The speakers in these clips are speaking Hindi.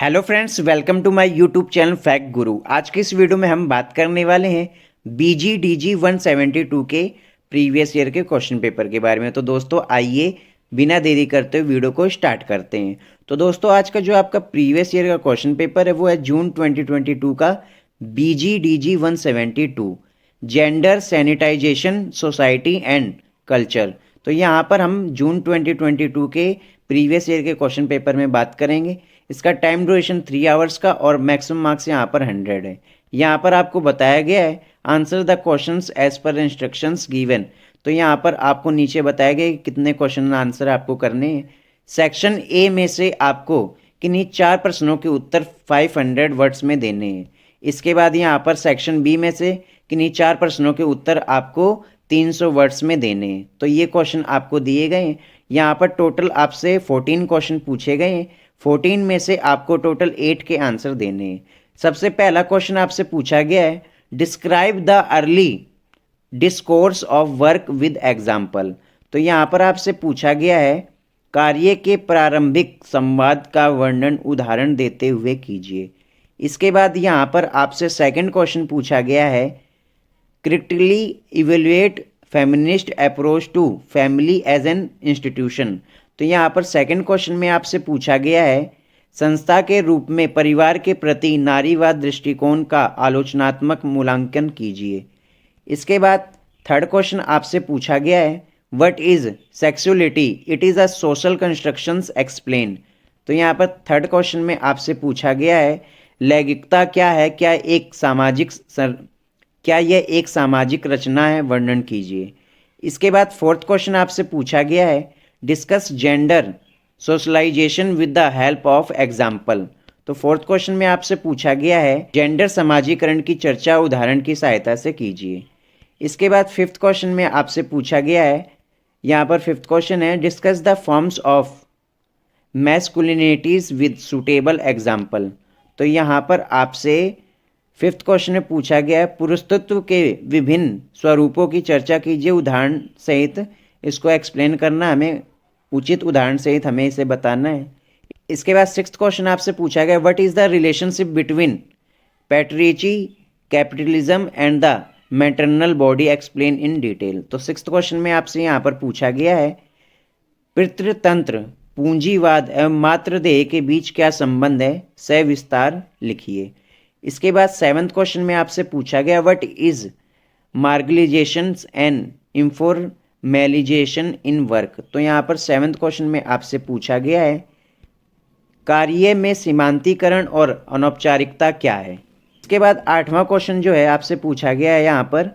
Hello friends, welcome to my YouTube channel Fact Guru. आज की इस वीडियो में हम बात करने वाले हैं BGDG 172 के प्रीवियस ईयर के क्वेश्चन पेपर के बारे में। तो दोस्तों आइए बिना देरी करते हुए वीडियो को स्टार्ट करते हैं। तो दोस्तों आज का जो आपका प्रीवियस ईयर का क्वेश्चन पेपर है वो है जून 2022 का BGDG 172 gender sensitization society and culture. तो यहाँ पर हम जून 2022 के प्रीवियस ईयर के क्वेश्चन पेपर में बात करेंगे। इसका टाइम ड्यूरेशन 3 आवर्स का और मैक्सिमम मार्क्स यहाँ पर 100 है। यहाँ पर आपको बताया गया है answer the questions as per instructions given. तो यहाँ पर आपको नीचे बताया गया कि कितने क्वेश्चन आंसर आपको करने हैं। सेक्शन ए में से आपको किन्हीं 4 प्रश्नों के उत्तर 500 वर्ड्स में देने हैं। इसके बाद यहाँ पर सेक्शन बी में से किन्हीं 4 प्रश्नों के उत्तर आपको 300 वर्ड्स में देने हैं। तो ये क्वेश्चन आपको दिए गए हैं। यहाँ पर टोटल आपसे 14 क्वेश्चन पूछे गए हैं। 14 में से आपको टोटल 8 के आंसर देने हैं। सबसे पहला क्वेश्चन आपसे पूछा गया है describe the early discourse of work with example. तो यहाँ पर आपसे पूछा गया है कार्य के प्रारंभिक संवाद का वर्णन उदाहरण देते हुए कीजिए। इसके बाद यहाँ पर आपसे सेकंड क्वेश्चन पूछा गया है critically evaluate feminist approach to family as an institution. तो यहाँ पर सेकंड क्वेश्चन में आपसे पूछा गया है संस्था के रूप में परिवार के प्रति नारीवाद दृष्टिकोण का आलोचनात्मक मूल्यांकन कीजिए। इसके बाद थर्ड क्वेश्चन आपसे पूछा गया है what is sexuality it is a social constructions explain. तो यहाँ पर थर्ड क्वेश्चन में आपसे पूछा गया है लैंगिकता क्या है, क्या यह एक सामाजिक रचना है, वर्णन कीजिए। इसके बाद फोर्थ क्वेश्चन आपसे पूछा गया है discuss gender socialization with the help of example. तो फोर्थ क्वेश्चन में आपसे पूछा गया है जेंडर समाजीकरण की चर्चा उदाहरण की सहायता से कीजिए। इसके बाद फिफ्थ क्वेश्चन में आपसे पूछा गया है यहाँ पर फिफ्थ क्वेश्चन है discuss the forms of masculinities with suitable example. तो यहाँ पर आपसे फिफ्थ क्वेश्चन में पूछा गया है पुरुषत्व के विभिन्न स्वरूपों की चर्चा कीजिए उदाहरण सहित। इसको एक्सप्लेन करना हमें उचित उदाहरण सहित हमें इसे बताना है। इसके बाद सिक्स्थ क्वेश्चन आपसे पूछा गया what is the relationship between patriarchy capitalism and the maternal body explain in detail. तो सिक्स्थ क्वेश्चन में आपसे यहाँ पर पूछा गया है पितृतंत्र पूंजीवाद एवं मातृदेह के बीच क्या संबंध है, सविस्तार लिखिए। इसके बाद सेवन्थ क्वेश्चन में आपसे पूछा गया what is marginalization and informalization in work. तो यहाँ पर सेवन्थ क्वेश्चन में आपसे पूछा गया है कार्य में सीमांतीकरण और अनौपचारिकता क्या है। इसके बाद आठवां क्वेश्चन जो है आपसे पूछा गया है यहाँ पर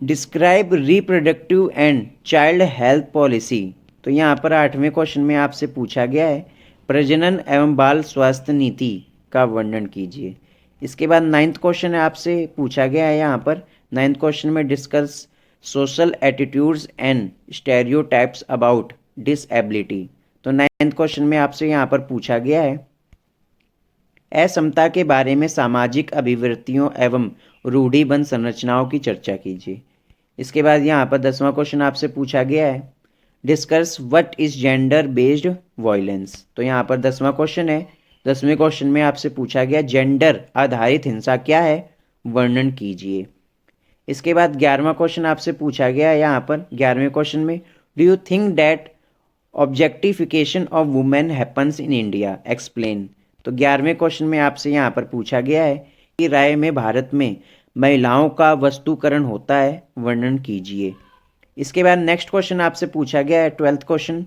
describe reproductive and child health policy. तो यहाँ पर आठवें क्वेश्चन में आपसे पूछा गया है प्रजनन एवं बाल स्वास्थ्य नीति का वर्णन कीजिए। इसके बाद नाइन्थ क्वेश्चन आपसे पूछा गया है यहाँ पर नाइन्थ क्वेश्चन में discuss social attitudes and stereotypes about disability. तो नाइन्थ क्वेश्चन में आपसे यहाँ पर पूछा गया है असमता के बारे में सामाजिक अभिवृत्तियों एवं रूढ़िबद्ध संरचनाओं की चर्चा कीजिए। इसके बाद यहाँ पर 10वां क्वेश्चन आपसे पूछा गया है discuss what is gender based violence. तो यहाँ पर 10वां क्वेश्चन है। 10वें क्वेश्चन में आपसे पूछा गया जेंडर आधारित हिंसा क्या है, वर्णन कीजिए। इसके बाद 11वां क्वेश्चन आपसे पूछा गया है यहाँ पर 11वें क्वेश्चन में do you think that objectification of women happens in India, explain. तो 11वें क्वेश्चन में आपसे यहाँ पर पूछा गया है कि राय में भारत में महिलाओं का वस्तुकरण होता है, वर्णन कीजिए। इसके बाद नेक्स्ट क्वेश्चन आपसे पूछा गया है 12th question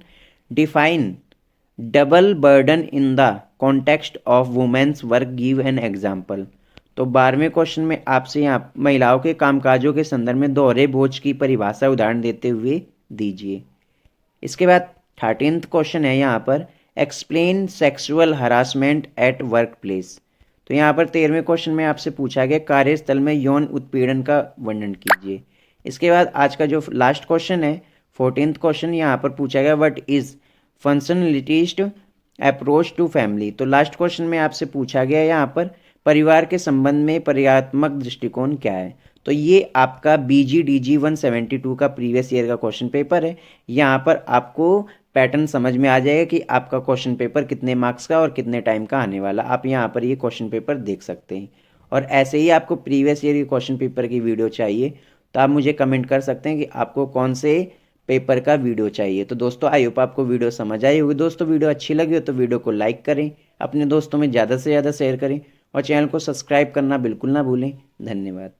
define double burden in the context of women's work give an example. तो 12वें क्वेश्चन में आपसे यहाँ महिलाओं के कामकाजों के संदर्भ में दोहरे बोझ की परिभाषा उदाहरण देते हुए दीजिए। इसके बाद 13th क्वेश्चन है यहाँ पर explain sexual harassment at work place. तो यहाँ पर 13वें क्वेश्चन में आपसे पूछा गया कार्यस्थल में यौन उत्पीड़न का वर्णन कीजिए। इसके बाद आज का जो लास्ट क्वेश्चन है 14th क्वेश्चन यहाँ पर पूछा गया what is functionalist approach to family. तो लास्ट क्वेश्चन में आपसे पूछा गया यहाँ पर परिवार के संबंध में पर्यात्मक दृष्टिकोण क्या है। तो ये आपका BGDG 172 का प्रीवियस ईयर का क्वेश्चन पेपर है। यहाँ पर आपको पैटर्न समझ में आ जाएगा कि आपका क्वेश्चन पेपर कितने मार्क्स का और कितने टाइम का आने वाला। आप यहाँ पर ये क्वेश्चन पेपर देख सकते हैं। और ऐसे ही आपको प्रीवियस ईयर के क्वेश्चन पेपर की वीडियो चाहिए तो आप मुझे कमेंट कर सकते हैं कि आपको कौन से पेपर का वीडियो चाहिए। तो दोस्तों आई होप आपको वीडियो समझ आई होगी। दोस्तों वीडियो अच्छी लगी हो तो वीडियो को लाइक करें, अपने दोस्तों में ज़्यादा से ज़्यादा शेयर करें और चैनल को सब्सक्राइब करना बिल्कुल ना भूलें। धन्यवाद।